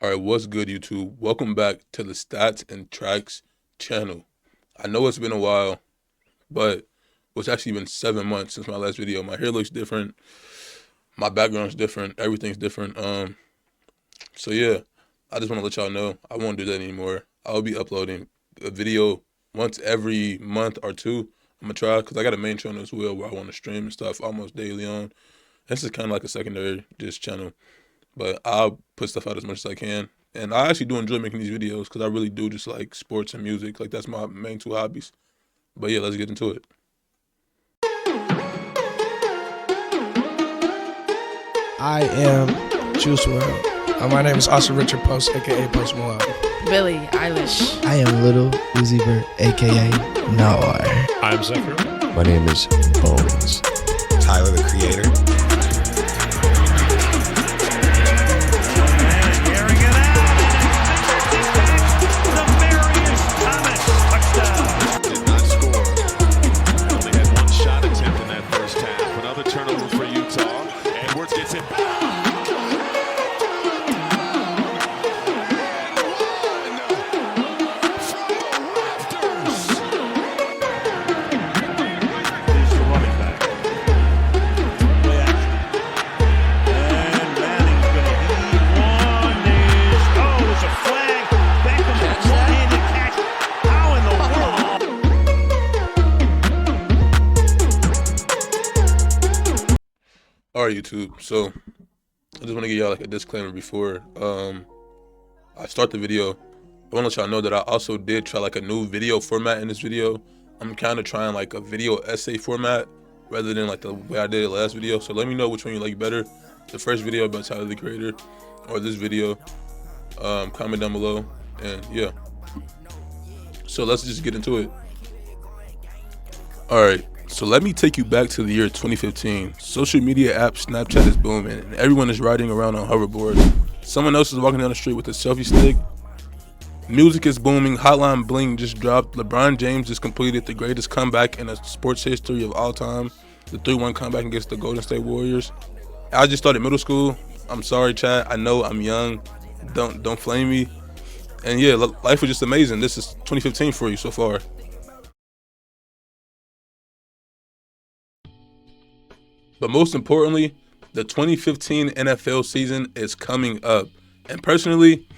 All right, what's good, YouTube? Welcome back to the Stats and Tracks channel. I know it's been a while, but it's actually been 7 months since my last video. My hair looks different, my background's different, everything's different. So yeah, I just want to let y'all know I won't do that anymore. I'll be uploading a video once every month or two. I'm gonna try because I got a main channel as well where I want to stream and stuff almost daily on. This is kind of like a secondary just channel. But I'll put stuff out as much as I can. And I actually do enjoy making these videos because I really do just like sports and music. Like, that's my main two hobbies. But yeah, let's get into it. I am Juice WRLD. My name is Austin Richard Post, a.k.a. Post Malone. Billie Eilish. I am Little Uzi Vert, a.k.a. Nar. I'm Zephyr. My name is Bones. Tyler, the Creator. All right, YouTube. So I just want to give y'all like a disclaimer before I start the video. I want to let y'all know that I also did try like a new video format in this video. I'm kind of trying like a video essay format rather than like the way I did it last video. So let me know which one you like better. The first video about Tyler, the Creator, or this video. Comment down below. And yeah. So let's just get into it. All right. So let me take you back to the year 2015. Social media app Snapchat is booming and everyone is riding around on hoverboards. Someone else is walking down the street with a selfie stick. Music is booming. Hotline Bling just dropped. LeBron James just completed the greatest comeback in the sports history of all time. The 3-1 comeback against the Golden State Warriors. I just started middle school. I'm sorry, chat. I know I'm young. Don't flame me. And yeah, life was just amazing. This is 2015 for you so far. But most importantly, the 2015 NFL season is coming up. And personally,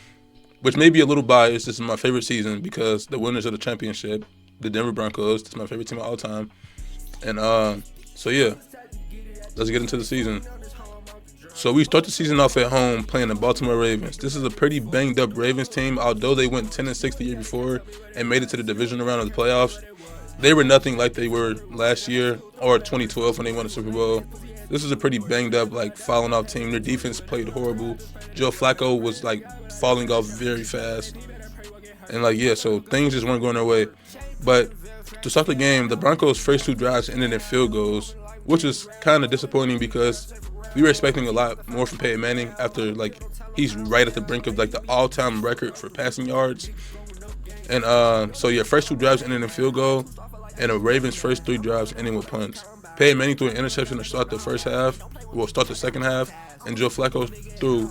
which may be a little biased, this is my favorite season because the winners of the championship, the Denver Broncos, that's my favorite team of all time. And so yeah, let's get into the season. So we start the season off at home playing the Baltimore Ravens. This is a pretty banged up Ravens team. Although they went 10-6 the year before and made it to the divisional round of the playoffs, they were nothing like they were last year or 2012 when they won the Super Bowl. This is a pretty banged up, like, falling off team. Their defense played horrible. Joe Flacco was, like, falling off very fast. And, like, yeah, so things just weren't going their way. But to start the game, the Broncos' first two drives ended in field goals, which was kind of disappointing because we were expecting a lot more from Peyton Manning after, like, he's right at the brink of, like, the all-time record for passing yards. And so, yeah, first two drives ended in field goal. And the Ravens' first three drives ending with punts. Peyton Manning threw an interception to start the second half, and Joe Flacco threw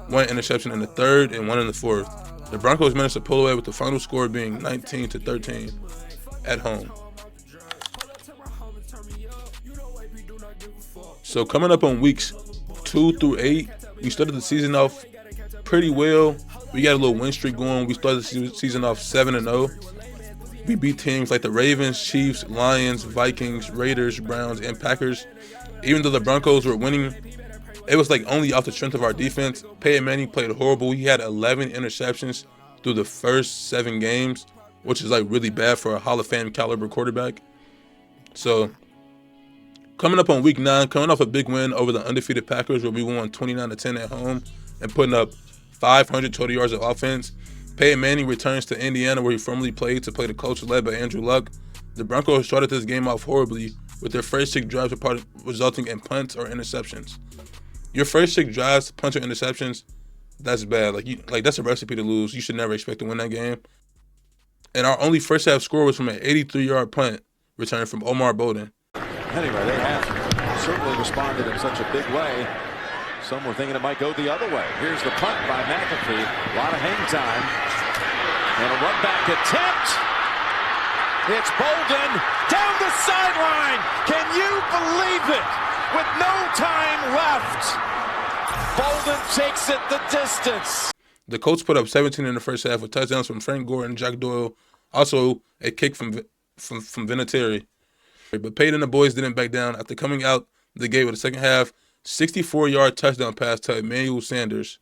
one interception in the third and one in the fourth. The Broncos managed to pull away with the final score being 19-13 at home. So coming up on weeks 2 through 8, we started the season off pretty well. We got a little win streak going. We started the season off 7-0. We beat teams like the Ravens, Chiefs, Lions, Vikings, Raiders, Browns, and Packers. Even though the Broncos were winning, it was like only off the strength of our defense. Peyton Manning played horrible. He had 11 interceptions through the first 7 games, which is like really bad for a Hall of Fame caliber quarterback. So coming up on week 9, coming off a big win over the undefeated Packers where we won 29-10 at home and putting up 500 total yards of offense. Peyton Manning returns to Indiana where he formerly played to play the coach led by Andrew Luck. The Broncos started this game off horribly with their first 6 drives resulting in punts or interceptions. Your first 6 drives, punts or interceptions, that's bad. Like that's a recipe to lose. You should never expect to win that game. And our only first half score was from an 83-yard punt return from Omar Bowden. Anyway, they have certainly responded in such a big way Some were thinking it might go the other way. Here's the punt by McAfee. A lot of hang time. And a run back attempt. It's Bolden down the sideline. Can you believe it? With no time left. Bolden takes it the distance. The Colts put up 17 in the first half with touchdowns from Frank Gore and Jack Doyle. Also, a kick from Vinatieri. But Peyton and the boys didn't back down after coming out the gate with a second half 64-yard touchdown pass to Emmanuel Sanders.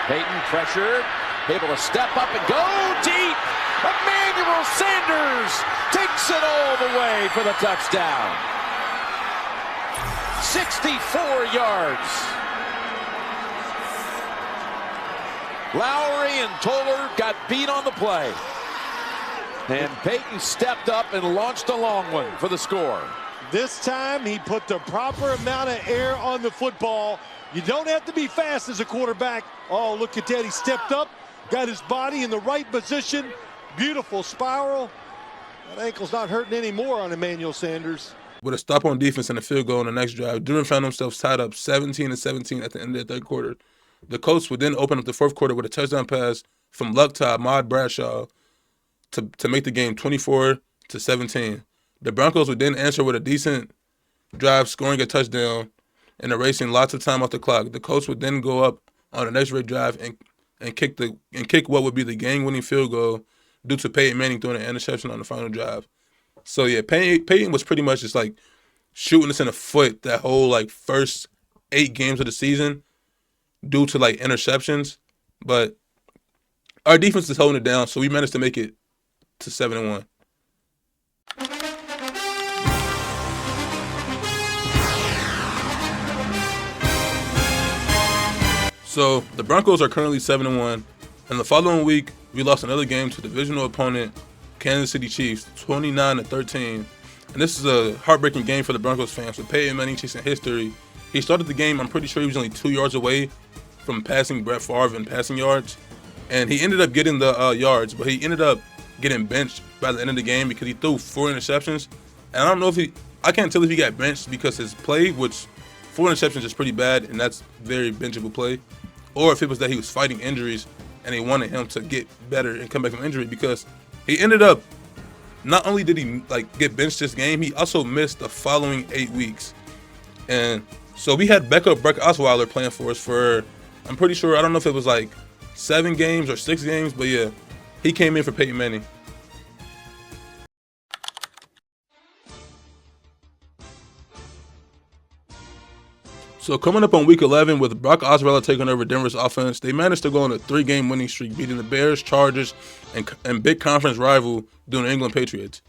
Peyton pressured, able to step up and go deep. Emmanuel Sanders takes it all the way for the touchdown. 64 yards. Lowry and Toller got beat on the play. And Peyton stepped up and launched a long one for the score. This time he put the proper amount of air on the football. You don't have to be fast as a quarterback. Oh, look at that. He stepped up, got his body in the right position. Beautiful spiral. That ankle's not hurting anymore on Emmanuel Sanders. With a stop on defense and a field goal on the next drive, Denver found themselves tied up 17-17 at the end of the third quarter. The Colts would then open up the fourth quarter with a touchdown pass from luck to Ahmad Bradshaw to make the game 24-17. The Broncos would then answer with a decent drive, scoring a touchdown and erasing lots of time off the clock. The Colts would then go up on the next red drive and kick what would be the game-winning field goal due to Peyton Manning throwing an interception on the final drive. So yeah, Peyton was pretty much just like shooting us in the foot that whole like first 8 games of the season due to like interceptions. But our defense is holding it down, so we managed to make it to 7-1. So the Broncos are currently 7-1, and the following week we lost another game to divisional opponent Kansas City Chiefs, 29-13. And this is a heartbreaking game for the Broncos fans with Peyton Manning chasing history. He started the game, I'm pretty sure he was only 2 yards away from passing Brett Favre in passing yards. And he ended up getting the yards, but he ended up getting benched by the end of the game because he threw 4 interceptions. And I don't know if I can't tell if he got benched because his play, which 4 interceptions is pretty bad, and that's very benchable play, or if it was that he was fighting injuries and they wanted him to get better and come back from injury, because he ended up, not only did he like get benched this game, he also missed the following 8 weeks. And so we had backup Brock Osweiler playing for us for, I'm pretty sure, I don't know if it was like 7 games or 6 games, but yeah, he came in for Peyton Manning. So coming up on week 11 with Brock Osweiler taking over Denver's offense, they managed to go on a 3-game winning streak, beating the Bears, Chargers, and big conference rival the New England Patriots.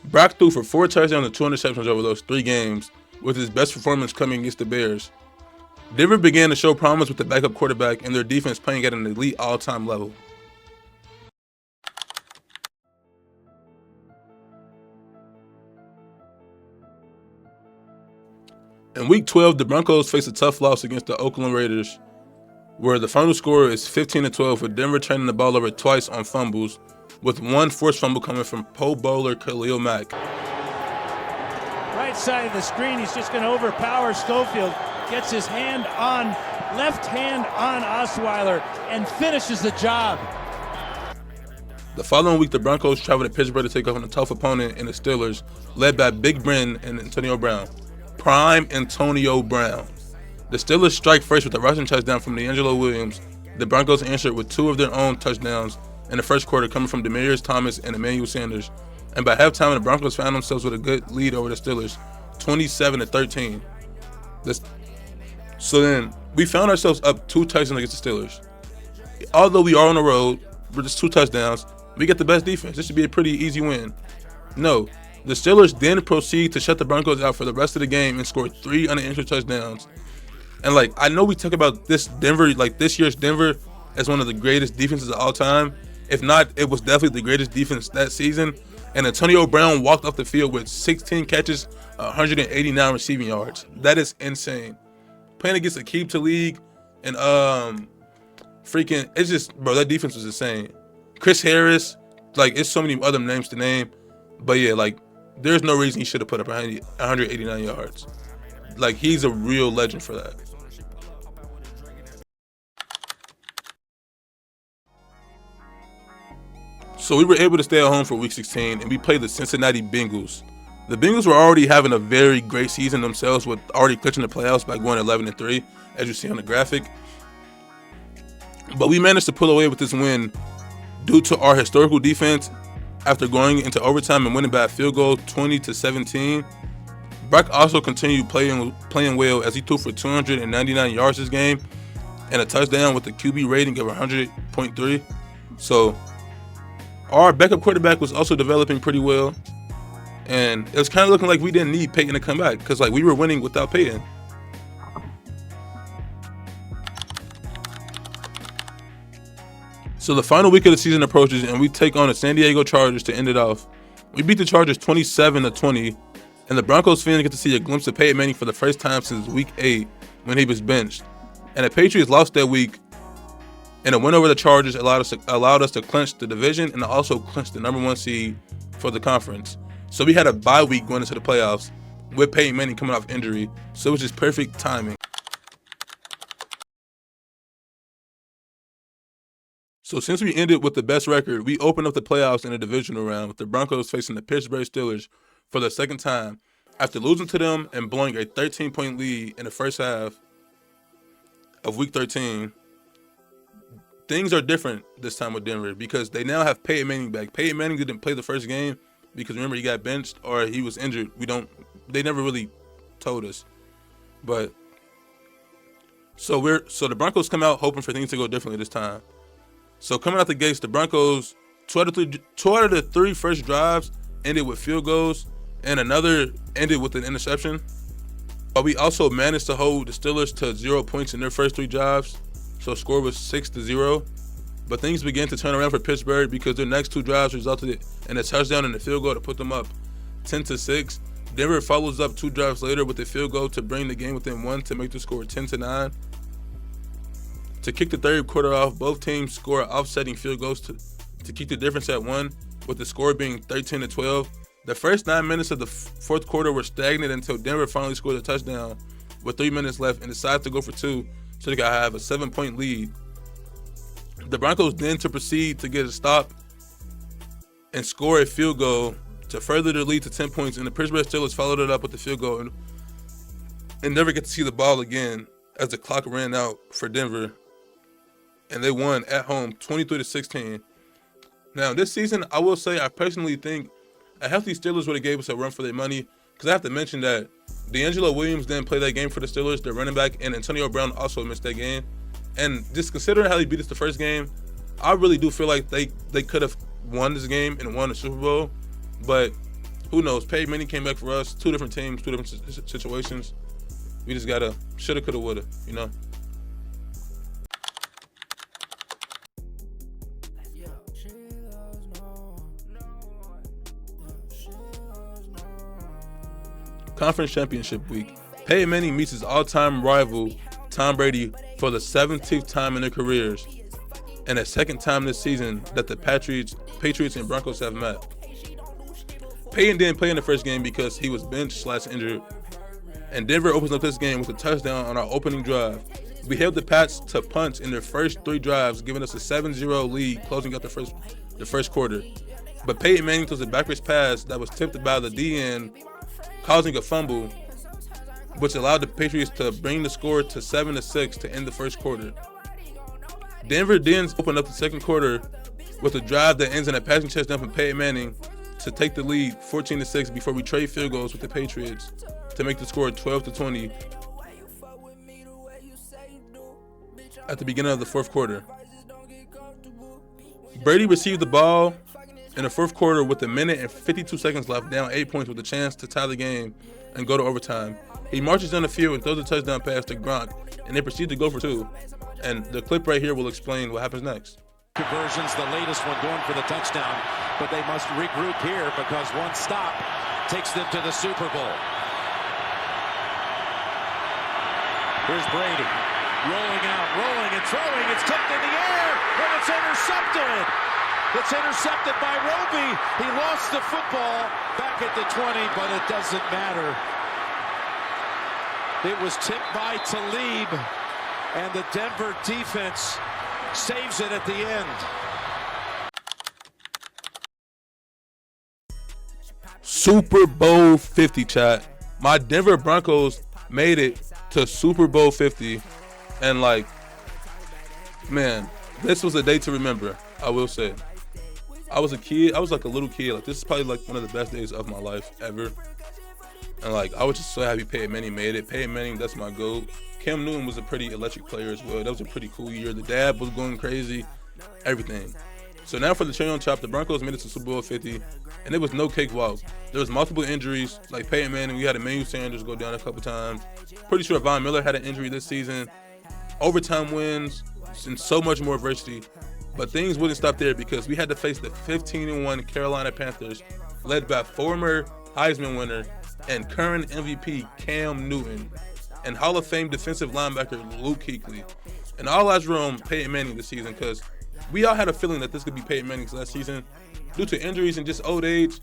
Brock threw for 4 touchdowns and 2 interceptions over those 3 games, with his best performance coming against the Bears. Denver began to show promise with the backup quarterback and their defense playing at an elite all-time level. In Week 12, the Broncos face a tough loss against the Oakland Raiders, where the final score is 15-12, with Denver turning the ball over twice on fumbles, with 1 forced fumble coming from Pro Bowler Khalil Mack. Right side of the screen, he's just going to overpower Schofield, gets his left hand on Osweiler, and finishes the job. The following week, the Broncos traveled to Pittsburgh to take on a tough opponent in the Steelers, led by Big Ben and Antonio Brown. Prime Antonio Brown. The Steelers strike first with a rushing touchdown from D'Angelo Williams. The Broncos answered with 2 of their own touchdowns in the first quarter coming from Demaryius Thomas and Emmanuel Sanders. And by halftime, the Broncos found themselves with a good lead over the Steelers, 27-13. So then, we found ourselves up 2 touchdowns against the Steelers. Although we are on the road, with just 2 touchdowns, we get the best defense. This should be a pretty easy win. No. The Steelers then proceed to shut the Broncos out for the rest of the game and score 3 unanswered touchdowns. And like, I know we talk about this year's Denver as one of the greatest defenses of all time. If not, it was definitely the greatest defense that season. And Antonio Brown walked off the field with 16 catches, 189 receiving yards. That is insane. Playing against a keep to league and it's just, bro, that defense was insane. Chris Harris, like, it's so many other names to name. But yeah, like, there's no reason he should have put up 189 yards. like he's a real legend for that. So we were able to stay at home for Week 16, and we played the Cincinnati Bengals. The Bengals were already having a very great season themselves, with already clinching the playoffs by going 11-3, as you see on the graphic. But we managed to pull away with this win due to our historical defense after going into overtime and winning by a field goal 20-17. Brock also continued playing well as he threw for 299 yards this game and a touchdown with a QB rating of 100.3. So our backup quarterback was also developing pretty well, and it was kind of looking like we didn't need Peyton to come back because like we were winning without Peyton. So the final week of the season approaches, and we take on the San Diego Chargers to end it off. We beat the Chargers 27-20, and the Broncos fans get to see a glimpse of Peyton Manning for the first time since Week 8 when he was benched. And the Patriots lost that week, and a win over the Chargers allowed us to clinch the division and also clinch the number 1 seed for the conference. So we had a bye week going into the playoffs with Peyton Manning coming off injury, so it was just perfect timing. So since we ended with the best record, we opened up the playoffs in a divisional round with the Broncos facing the Pittsburgh Steelers for the second time after losing to them and blowing a 13-point lead in the first half of Week 13. Things are different this time with Denver because they now have Peyton Manning back. Peyton Manning didn't play the first game because remember he got benched or he was injured. They never really told us. But so the Broncos come out hoping for things to go differently this time. So coming out the gates, the Broncos, 2 out of the 3 first drives ended with field goals, and another ended with an interception. But we also managed to hold the Steelers to 0 points in their first 3 drives, so score was 6-0. But things began to turn around for Pittsburgh because their next 2 drives resulted in a touchdown and a field goal to put them up 10-6. Denver follows up 2 drives later with a field goal to bring the game within 1 to make the score 10-9. To kick the third quarter off, both teams score offsetting field goals to keep the difference at 1, with the score being 13-12. The first 9 minutes of the fourth quarter were stagnant until Denver finally scored a touchdown with 3 minutes left and decided to go for 2 so they could have a 7-point lead. The Broncos then to proceed to get a stop and score a field goal to further their lead to 10 points, and the Pittsburgh Steelers followed it up with the field goal and never get to see the ball again as the clock ran out for Denver. And they won at home 23-16. Now, this season, I will say I personally think a healthy Steelers would have gave us a run for their money, because I have to mention that D'Angelo Williams didn't play that game for the Steelers, their running back, and Antonio Brown also missed that game. And just considering how they beat us the first game, I really do feel like they could have won this game and won the Super Bowl. But who knows? Peyton Manning came back for us. 2 different teams, 2 different situations. We just got to shoulda, coulda, woulda, you know? Conference Championship Week. Peyton Manning meets his all-time rival, Tom Brady, for the 17th time in their careers, and the 2nd time this season that the Patriots and Broncos have met. Peyton didn't play in the first game because he was benched/injured, and Denver opens up this game with a touchdown on our opening drive. We held the Pats to punts in their first 3 drives, giving us a 7-0 lead, closing out the first quarter. But Peyton Manning throws a backwards pass that was tipped by the DN, causing a fumble, which allowed the Patriots to bring the score to 7-6 to end the first quarter. Denver then opened up the second quarter with a drive that ends in a passing touchdown from Peyton Manning to take the lead 14-6 before we trade field goals with the Patriots to make the score 12-20 at the beginning of the fourth quarter. Brady received the ball in the fourth quarter with 1 minute and 52 seconds left, down 8 points with a chance to tie the game and go to overtime. He marches down the field and throws a touchdown pass to Gronk, and they proceed to go for 2. And the clip right here will explain what happens next. Conversions, the latest one going for the touchdown, but they must regroup here because one stop takes them to the Super Bowl. Here's Brady, rolling and throwing. It's tipped in the air, and it's intercepted. It's intercepted by Roby. He lost the football back at the 20, but it doesn't matter. It was tipped by Talib, and the Denver defense saves it at the end. Super Bowl 50, chat. My Denver Broncos made it to Super Bowl 50. And, like, man, this was a day to remember, I will say. I was a kid. I was like a little kid. Like, this is probably like one of the best days of my life ever. And, like, I was just so happy Peyton Manning made it. Peyton Manning, that's my GOAT. Cam Newton was a pretty electric player as well. That was a pretty cool year. The dad was going crazy. Everything. So now for the cherry on top, the Broncos made it to Super Bowl 50, and it was no cakewalk. There was multiple injuries, like Peyton Manning. We had Emmanuel Sanders go down a couple times. Pretty sure Von Miller had an injury this season. Overtime wins, and so much more adversity. But things wouldn't stop there because we had to face the 15-1 Carolina Panthers, led by former Heisman winner and current MVP Cam Newton, and Hall of Fame defensive linebacker Luke Kuechly. And all eyes were on Peyton Manning this season because we all had a feeling that this could be Peyton Manning's last season due to injuries and just old age.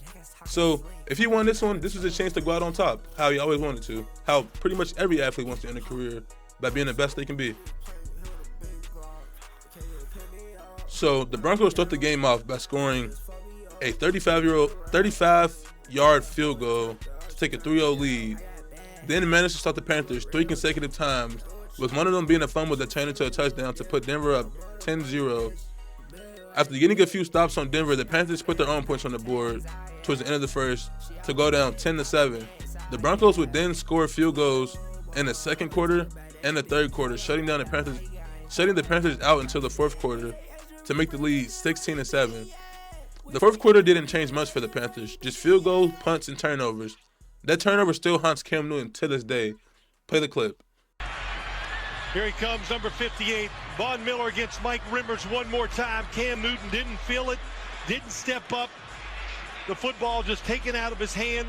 So if he won this one, this was a chance to go out on top, how he always wanted to, how pretty much every athlete wants to end a career by being the best they can be. So the Broncos start the game off by scoring a 35-yard field goal to take a 3-0 lead. Then managed to stop the Panthers 3 consecutive times, with one of them being a fumble that turned into a touchdown to put Denver up 10-0. After getting a few stops on Denver, the Panthers put their own points on the board towards the end of the first to go down 10-7. The Broncos would then score field goals in the second quarter and the third quarter, shutting the Panthers out until the fourth quarter to make the lead 16-7. The fourth quarter didn't change much for the Panthers, just field goals, punts, and turnovers. That turnover still haunts Cam Newton to this day. Play the clip. Here he comes, number 58. Von Miller against Mike Rimmers one more time. Cam Newton didn't feel it, didn't step up. The football just taken out of his hand.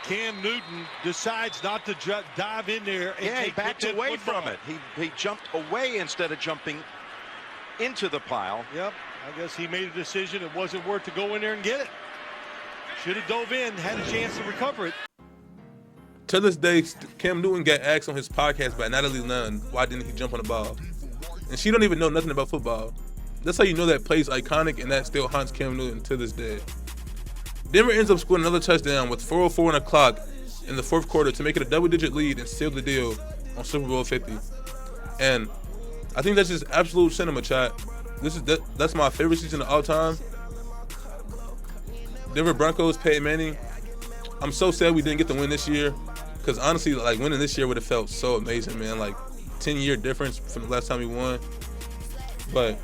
Cam Newton decides not to dive in there. And he backed away from it. He jumped away instead of jumping into the pile. Yep. I guess he made a decision it wasn't worth to go in there and get it. Should have dove in, had a chance to recover it. To this day, Cam Newton got asked on his podcast by Natalie Nunn, why didn't he jump on the ball? And she don't even know nothing about football. That's how you know that play's iconic, and that still haunts Cam Newton to this day. Denver ends up scoring another touchdown with 4:04 on the clock in the fourth quarter to make it a double-digit lead and seal the deal on Super Bowl 50. And I think that's just absolute cinema, chat. That's my favorite season of all time. Denver Broncos, Peyton Manning. I'm so sad we didn't get the win this year, because honestly, like, winning this year would have felt so amazing, man. Like, 10-year difference from the last time we won. But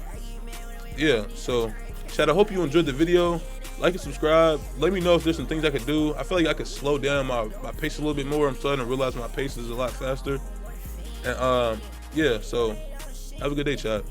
yeah, so chat, I hope you enjoyed the video. Like and subscribe. Let me know if there's some things I could do. I feel like I could slow down my pace a little bit more. I'm starting to realize my pace is a lot faster. And yeah, so have a good day, chat.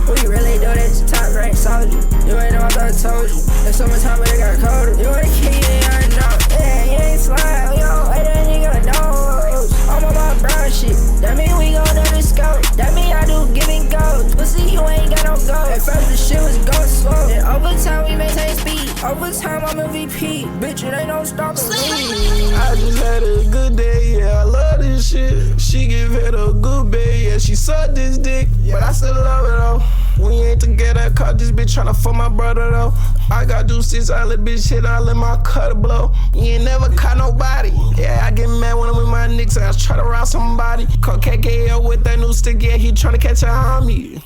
We really do this top rank soldier. You ain't know I thought I told you. There's so much time but it got colder. You ain't key, you ain't know. Yeah, you ain't slime, yo. Wait, that nigga knows. I'm on my brown shit. That mean we gon' do the scope. That mean I do giving goals. Pussy, you ain't got no go. At first the shit was going slow. Then overtime we maintain speed. Overtime I'm MVP. Bitch, it ain't no stopping me. I just had a good day, yeah, I love this shit. She give it a good bed, yeah, she sucked this dick, but I still love it though. We ain't together, caught this bitch tryna fuck my brother though. I got do 6, I let bitch hit, I let my cutter blow. You ain't never caught nobody. Yeah, I get mad when I'm with my niggas, I try to rob somebody. Call KKL with that new stick, yeah, he tryna catch a homie.